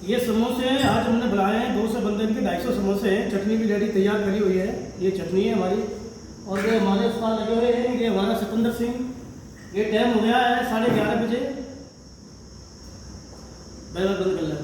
ये समोसे आज हमने बनाए हैं 200 बंदे के 250 समोसे हैं। चटनी भी रेडी तैयार करी हुई है। ये चटनी है हमारी। और जो हमारे उस्ताद लगे हुए हैं ये हमारा सतेंद्र सिंह। ये टाइम हो गया है 11:30 बजे। बंद कर लें।